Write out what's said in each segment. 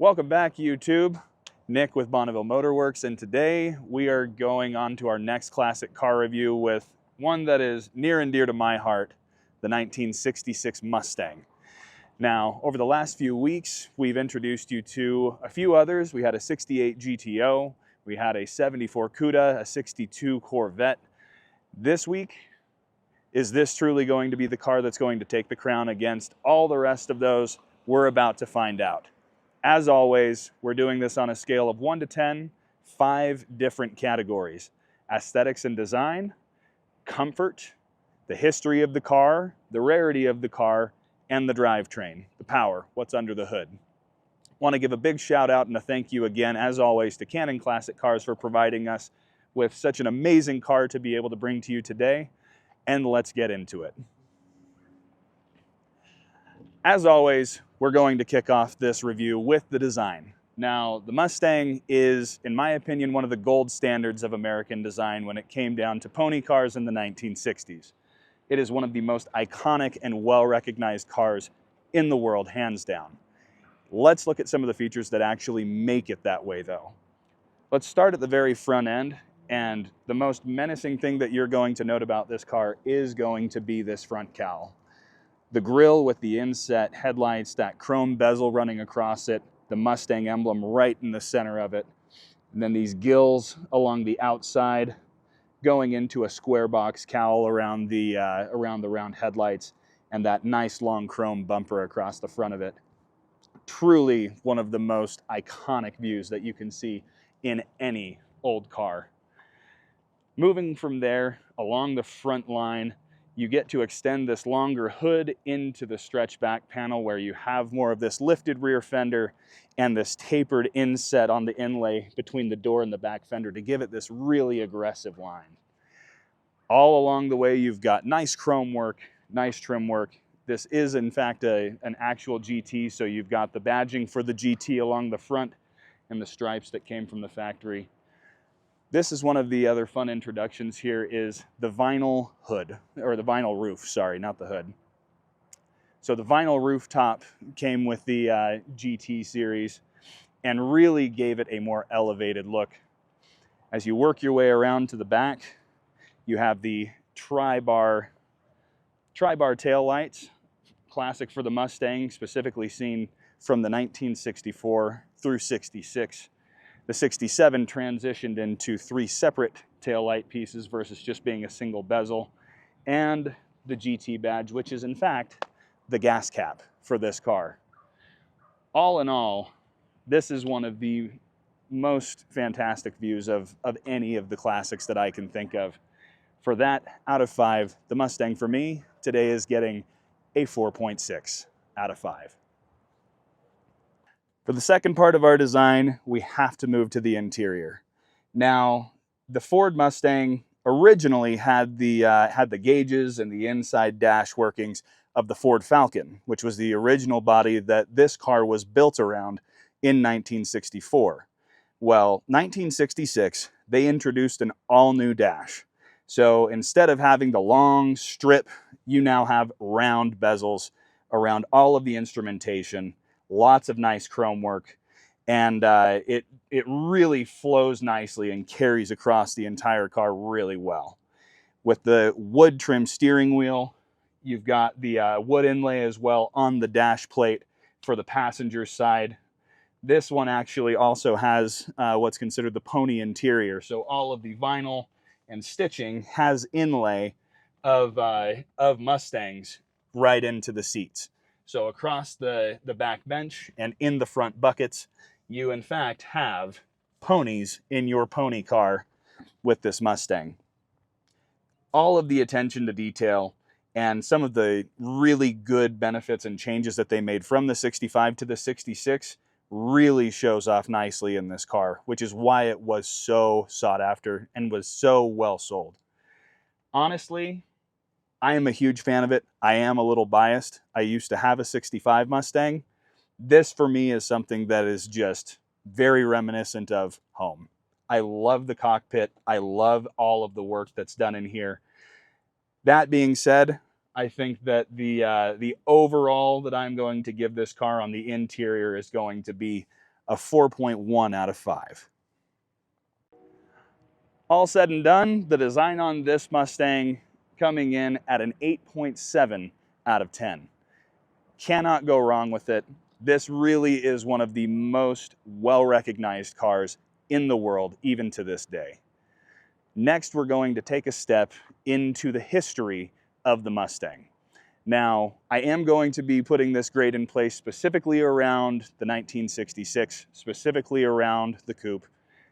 Welcome back, YouTube. Nick with Bonneville Motorworks, and today we are going on to our next classic car review with one that is near and dear to my heart, the 1966 Mustang. Now, over the last few weeks, we've introduced you to a few others. We had a 68 GTO, we had a 74 Cuda, a 62 Corvette. This week, is this truly going to be the car that's going to take the crown against all the rest of those? We're about to find out. As always, we're doing this on a scale of 1 to 10, 5 different categories: aesthetics and design, comfort, the history of the car, the rarity of the car, and the drivetrain, the power, what's under the hood. Want to give a big shout out and a thank you again, as always, to Cannon Classic Cars for providing us with such an amazing car to be able to bring to you today. And let's get into it. As always, we're going to kick off this review with the design. Now, the Mustang is, in my opinion, one of the gold standards of American design when it came down to pony cars in the 1960s. It is one of the most iconic and well-recognized cars in the world, hands down. Let's look at some of the features that actually make it that way, though. Let's start at the very front end, and the most menacing thing that you're going to note about this car is going to be this front cowl. The grille with the inset headlights, that chrome bezel running across it, the Mustang emblem right in the center of it, and then these gills along the outside going into a square box cowl around the round headlights, and that nice long chrome bumper across the front of it. Truly one of the most iconic views that you can see in any old car. Moving from there along the front line, you get to extend this longer hood into the stretch back panel where you have more of this lifted rear fender and this tapered inset on the inlay between the door and the back fender to give it this really aggressive line. All along the way, you've got nice chrome work, nice trim work. This is, in fact, an actual GT, so you've got the badging for the GT along the front and the stripes that came from the factory. This is one of the other fun introductions here, is the vinyl hood, or the vinyl roof, sorry, not the hood. So the vinyl rooftop came with the GT series and really gave it a more elevated look. As you work your way around to the back, you have the tri-bar tail lights, classic for the Mustang, specifically seen from the 1964 through 66. The 67 transitioned into 3 separate taillight pieces versus just being a single bezel, and the GT badge, which is in fact the gas cap for this car. All in all, this is one of the most fantastic views of any of the classics that I can think of. For that, out of 5, the Mustang for me today is getting a 4.6 out of 5. For the second part of our design, we have to move to the interior. Now, the Ford Mustang originally had the gauges and the inside dash workings of the Ford Falcon, which was the original body that this car was built around in 1964. Well, 1966, they introduced an all-new dash. So instead of having the long strip, you now have round bezels around all of the instrumentation. Lots of nice chrome work, and it really flows nicely and carries across the entire car really well. With the wood trim steering wheel, you've got the wood inlay as well on the dash plate for the passenger side. This one actually also has what's considered the pony interior, so all of the vinyl and stitching has inlay of Mustangs right into the seats. So across the back bench and in the front buckets, you in fact have ponies in your pony car with this Mustang. All of the attention to detail and some of the really good benefits and changes that they made from the 65 to the 66 really shows off nicely in this car, which is why it was so sought after and was so well sold. Honestly, I am a huge fan of it. I am a little biased. I used to have a 65 Mustang. This for me is something that is just very reminiscent of home. I love the cockpit. I love all of the work that's done in here. That being said, I think that the overall that I'm going to give this car on the interior is going to be a 4.1 out of 5. All said and done, the design on this Mustang coming in at an 8.7 out of 10. Cannot go wrong with it. This really is one of the most well-recognized cars in the world, even to this day. Next, we're going to take a step into the history of the Mustang. Now, I am going to be putting this grade in place specifically around the 1966, specifically around the coupe.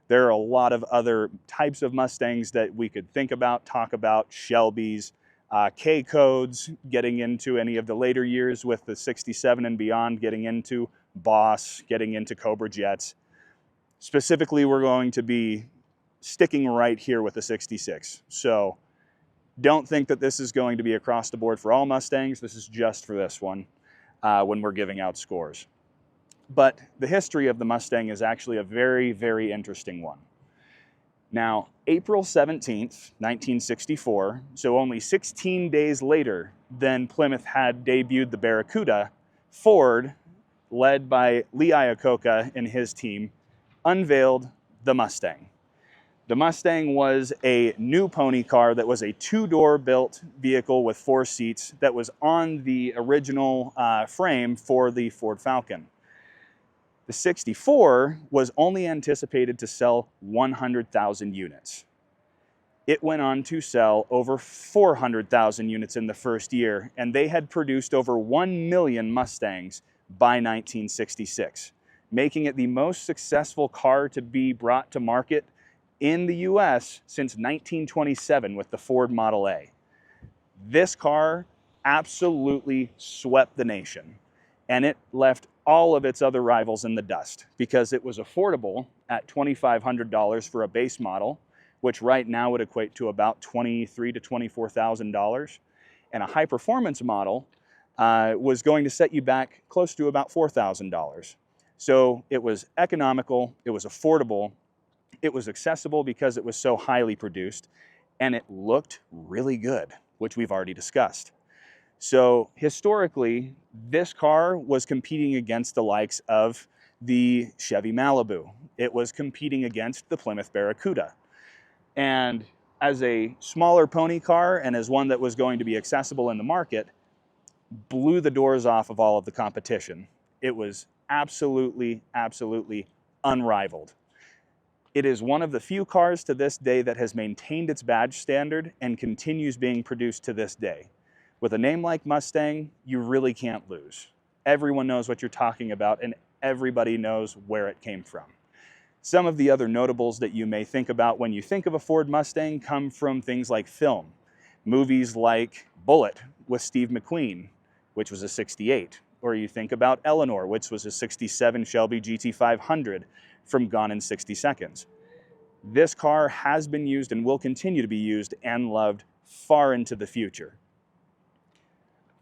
There are a lot of other types of Mustangs that we could think about, talk about, Shelbys, K-codes, getting into any of the later years with the 67 and beyond, getting into Boss, getting into Cobra Jets. Specifically, we're going to be sticking right here with the 66. So don't think that this is going to be across the board for all Mustangs. This is just for this one when we're giving out scores. But the history of the Mustang is actually a very, very interesting one. Now, April 17th, 1964, so only 16 days later than Plymouth had debuted the Barracuda, Ford, led by Lee Iacocca and his team, unveiled the Mustang. The Mustang was a new pony car that was a two-door built vehicle with 4 seats that was on the original frame for the Ford Falcon. The 64 was only anticipated to sell 100,000 units. It went on to sell over 400,000 units in the first year, and they had produced over 1 million Mustangs by 1966, making it the most successful car to be brought to market in the US since 1927 with the Ford Model A. This car absolutely swept the nation, and it left all of its other rivals in the dust because it was affordable at $2,500 for a base model, which right now would equate to about $23,000 to $24,000. And a high performance model was going to set you back close to about $4,000. So it was economical, it was affordable, it was accessible because it was so highly produced, and it looked really good, which we've already discussed. So historically, this car was competing against the likes of the Chevy Malibu. It was competing against the Plymouth Barracuda. And as a smaller pony car and as one that was going to be accessible in the market, blew the doors off of all of the competition. It was absolutely, absolutely unrivaled. It is one of the few cars to this day that has maintained its badge standard and continues being produced to this day. With a name like Mustang, you really can't lose. Everyone knows what you're talking about, and everybody knows where it came from. Some of the other notables that you may think about when you think of a Ford Mustang come from things like film. Movies like Bullitt with Steve McQueen, which was a 68. Or you think about Eleanor, which was a 67 Shelby GT500 from Gone in 60 Seconds. This car has been used and will continue to be used and loved far into the future.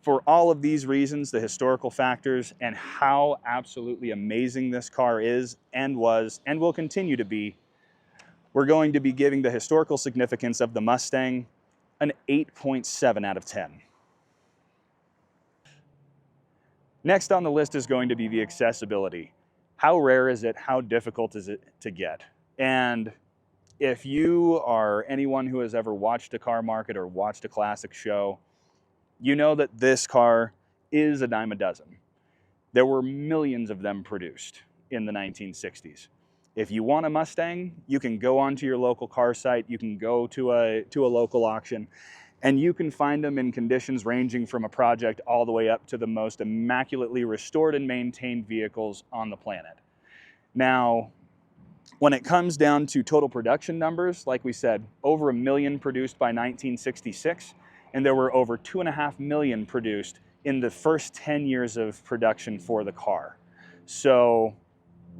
For all of these reasons, the historical factors, and how absolutely amazing this car is and was and will continue to be, we're going to be giving the historical significance of the Mustang an 8.7 out of 10. Next on the list is going to be the accessibility. How rare is it? How difficult is it to get? And if you are anyone who has ever watched a car market or watched a classic show, you know that this car is a dime a dozen. There were millions of them produced in the 1960s. If you want a Mustang, you can go onto your local car site, you can go to a local auction, and you can find them in conditions ranging from a project all the way up to the most immaculately restored and maintained vehicles on the planet. Now, when it comes down to total production numbers, like we said, over 1 million produced by 1966, and there were over 2.5 million produced in the first 10 years of production for the car. So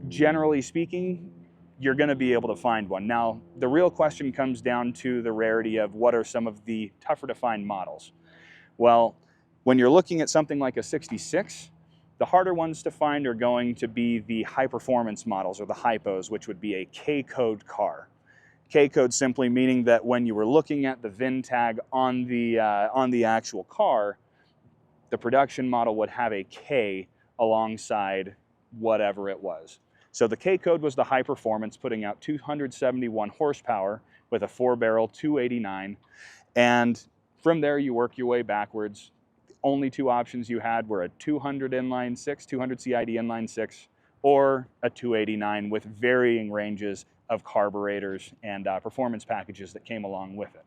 generally speaking, you're going to be able to find one. Now, the real question comes down to the rarity of what are some of the tougher to find models. Well, when you're looking at something like a 66, the harder ones to find are going to be the high performance models or the hypos, which would be a K-code car. K-code simply meaning that when you were looking at the VIN tag on the actual car, the production model would have a K alongside whatever it was. So the K code was the high performance, putting out 271 horsepower with a 4-barrel 289. And from there, you work your way backwards. Only two options you had were a 200 inline six, 200 CID inline six, or a 289 with varying ranges of carburetors and performance packages that came along with it.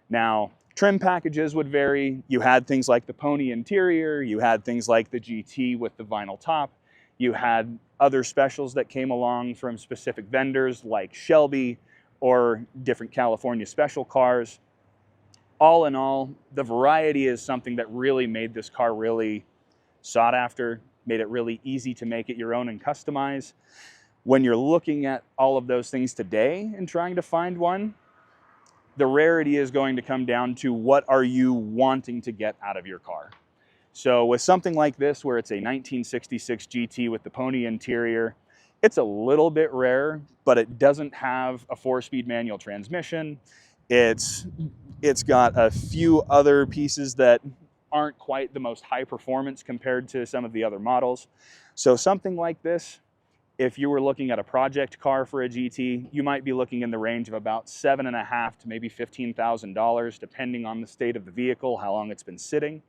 Now, trim packages would vary. You had things like the pony interior, you had things like the GT with the vinyl top, you had other specials that came along from specific vendors like Shelby or different California special cars. All in all, the variety is something that really made this car really sought after, made it really easy to make it your own and customize. When you're looking at all of those things today and trying to find one, the rarity is going to come down to what are you wanting to get out of your car. So with something like this, where it's a 1966 GT with the pony interior, it's a little bit rare, but it doesn't have a 4-speed manual transmission. It's got a few other pieces that aren't quite the most high performance compared to some of the other models. So something like this, if you were looking at a project car for a GT, you might be looking in the range of about $7,500 to maybe $15,000, depending on the state of the vehicle, how long it's been sitting.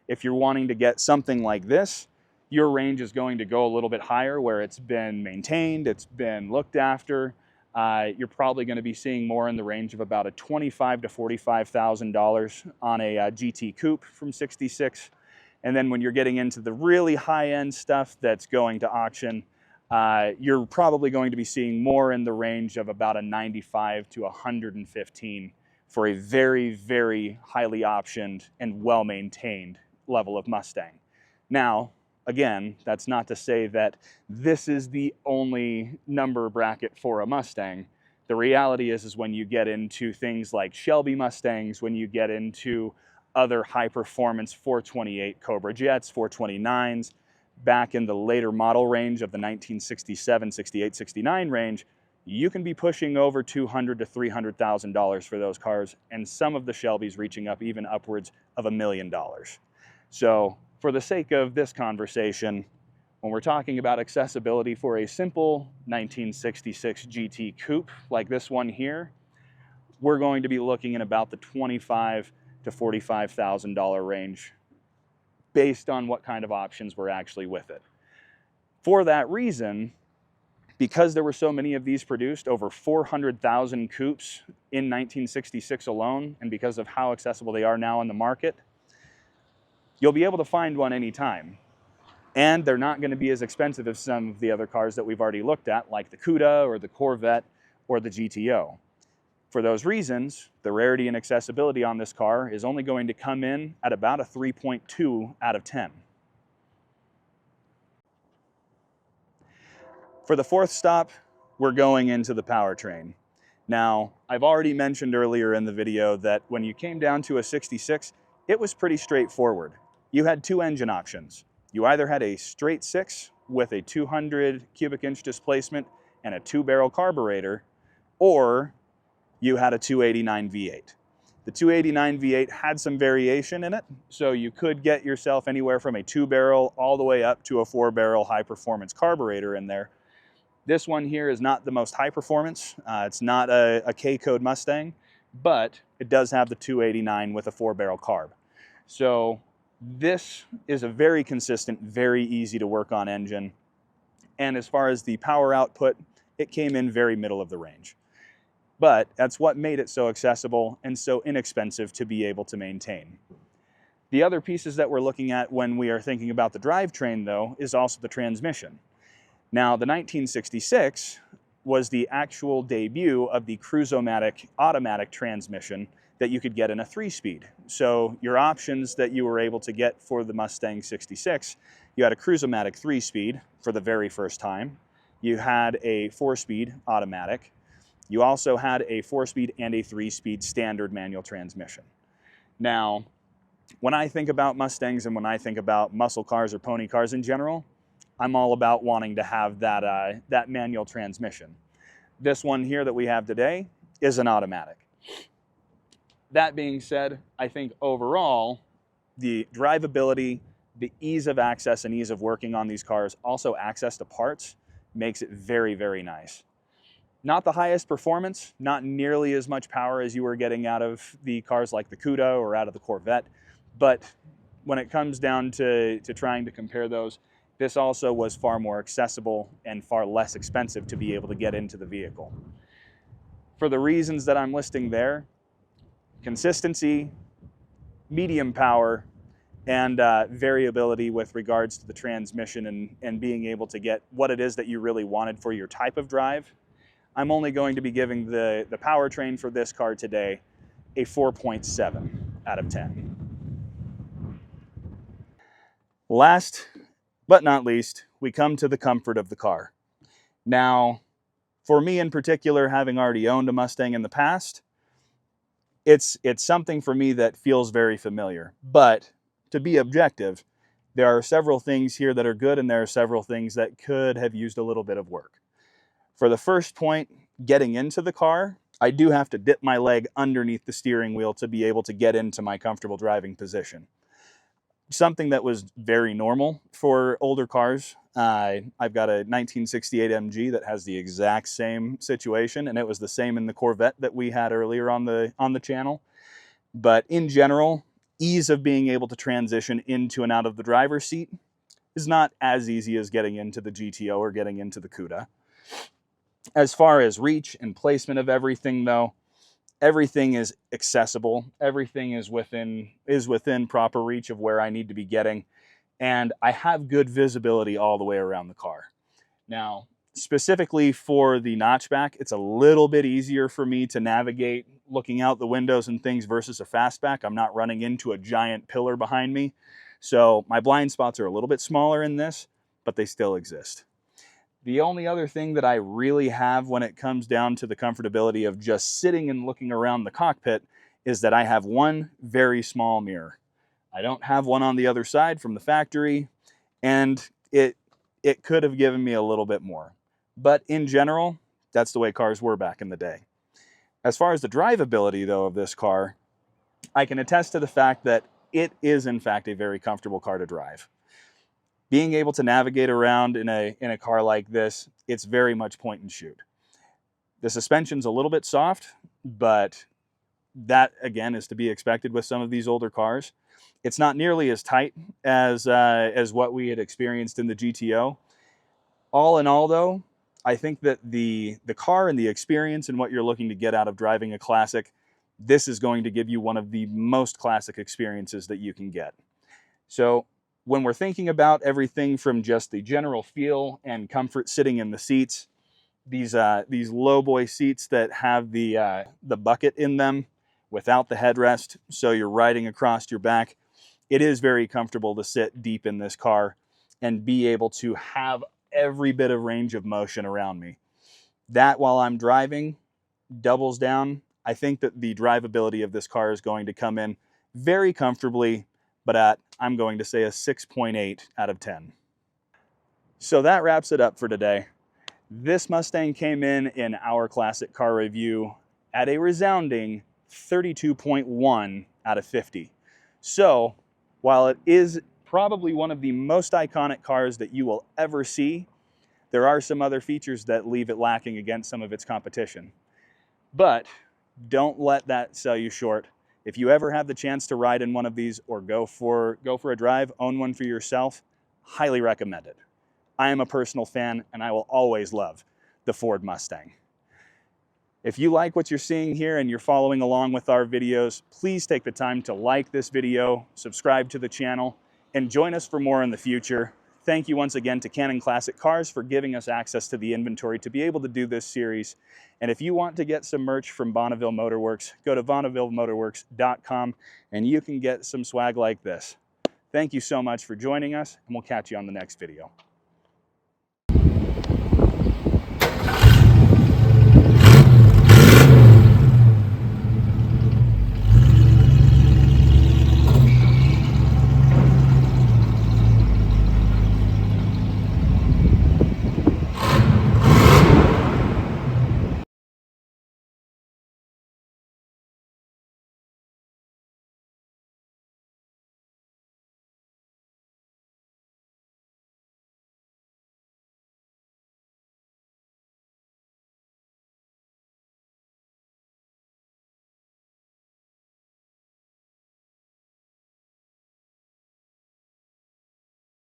If you're wanting to get something like this, your range is going to go a little bit higher, where it's been maintained, it's been looked after. You're probably going to be seeing more in the range of about a $25,000 to $45,000 on a GT Coupe from '66. And then when you're getting into the really high-end stuff that's going to auction, you're probably going to be seeing more in the range of about a $95,000 to $115,000 for a very, very highly optioned and well-maintained level of Mustang. Now, again, that's not to say that this is the only number bracket for a Mustang. The reality is when you get into things like Shelby Mustangs, when you get into other high-performance 428 Cobra Jets, 429s, back in the later model range of the 1967, 68, 69 range, you can be pushing over $200,000 to $300,000 for those cars, and some of the Shelbys reaching up even upwards of $1 million. So for the sake of this conversation, when we're talking about accessibility for a simple 1966 GT Coupe like this one here, we're going to be looking in about the $25,000 to $45,000 range based on what kind of options were actually with it. For that reason, because there were so many of these produced, over 400,000 coupes in 1966 alone, and because of how accessible they are now on the market, you'll be able to find one anytime. And they're not going to be as expensive as some of the other cars that we've already looked at, like the Cuda or the Corvette or the GTO. For those reasons, the rarity and accessibility on this car is only going to come in at about a 3.2 out of 10. For the fourth stop, we're going into the powertrain. Now, I've already mentioned earlier in the video that when you came down to a 66, it was pretty straightforward. You had two engine options. You either had a straight 6 with a 200 cubic inch displacement and a 2-barrel carburetor, or you had a 289 V8. The 289 V8 had some variation in it, so you could get yourself anywhere from a 2-barrel all the way up to a 4-barrel high-performance carburetor in there. This one here is not the most high performance. It's not a K-code Mustang, but it does have the 289 with a 4-barrel carb. So this is a very consistent, very easy to work on engine. And as far as the power output, it came in very middle of the range. But that's what made it so accessible and so inexpensive to be able to maintain. The other pieces that we're looking at when we are thinking about the drivetrain, though, is also the transmission. Now, the 1966 was the actual debut of the Cruise-O-Matic automatic transmission that you could get in a 3-speed. So your options that you were able to get for the Mustang 66, you had a Cruise-O-Matic 3-speed for the very first time. You had a 4-speed automatic. You also had a 4-speed and a 3-speed standard manual transmission. Now, when I think about Mustangs and when I think about muscle cars or pony cars in general, I'm all about wanting to have that manual transmission. This one here that we have today is an automatic. That being said, I think overall, the drivability, the ease of access and ease of working on these cars, also access to parts, makes it very, very nice. Not the highest performance, not nearly as much power as you were getting out of the cars like the Cuda or out of the Corvette, but when it comes down to trying to compare those, this also was far more accessible and far less expensive to be able to get into the vehicle. For the reasons that I'm listing there, consistency, medium power, and variability with regards to the transmission and being able to get what it is that you really wanted for your type of drive, I'm only going to be giving the powertrain for this car today a 4.7 out of 10. Last but not least, we come to the comfort of the car. Now, for me in particular, having already owned a Mustang in the past, it's something for me that feels very familiar. But to be objective, there are several things here that are good, and there are several things that could have used a little bit of work. For the first point, getting into the car, I do have to dip my leg underneath the steering wheel to be able to get into my comfortable driving position. Something that was very normal for older cars. I've got a 1968 MG that has the exact same situation, and it was the same in the Corvette that we had earlier on the channel. But in general, ease of being able to transition into and out of the driver's seat is not as easy as getting into the GTO or getting into the Cuda. As far as reach and placement of everything, though, everything is accessible. Everything is within proper reach of where I need to be getting, and I have good visibility all the way around the car. Now, specifically for the notchback, it's a little bit easier for me to navigate looking out the windows and things versus a fastback. I'm not running into a giant pillar behind me, so my blind spots are a little bit smaller in this, but they still exist. The only other thing that I really have when it comes down to the comfortability of just sitting and looking around the cockpit is that I have one very small mirror. I don't have one on the other side from the factory, and it could have given me a little bit more. But in general, that's the way cars were back in the day. As far as the drivability, though, of this car, I can attest to the fact that it is, in fact, a very comfortable car to drive. Being able to navigate around in a car like this, it's very much point and shoot. The suspension's a little bit soft, but that, again, is to be expected with some of these older cars. It's not nearly as tight as what we had experienced in the GTO. All in all, though, I think that the car and the experience and what you're looking to get out of driving a classic, this is going to give you one of the most classic experiences that you can get. So when we're thinking about everything from just the general feel and comfort sitting in the seats, these low boy seats that have the bucket in them without the headrest, so you're riding across your back, it is very comfortable to sit deep in this car and be able to have every bit of range of motion around me. That, while I'm driving, doubles down. I think that the drivability of this car is going to come in very comfortably, but at, I'm going to say, a 6.8 out of 10. So that wraps it up for today. This Mustang came in our classic car review at a resounding 32.1 out of 50. So while it is probably one of the most iconic cars that you will ever see, there are some other features that leave it lacking against some of its competition. But don't let that sell you short. If you ever have the chance to ride in one of these or go for a drive, own one for yourself, highly recommend it. I am a personal fan, and I will always love the Ford Mustang. If you like what you're seeing here and you're following along with our videos, please take the time to like this video, subscribe to the channel, and join us for more in the future. Thank you once again to Canon Classic Cars for giving us access to the inventory to be able to do this series. And if you want to get some merch from Bonneville Motorworks, go to BonnevilleMotorworks.com and you can get some swag like this. Thank you so much for joining us, and we'll catch you on the next video.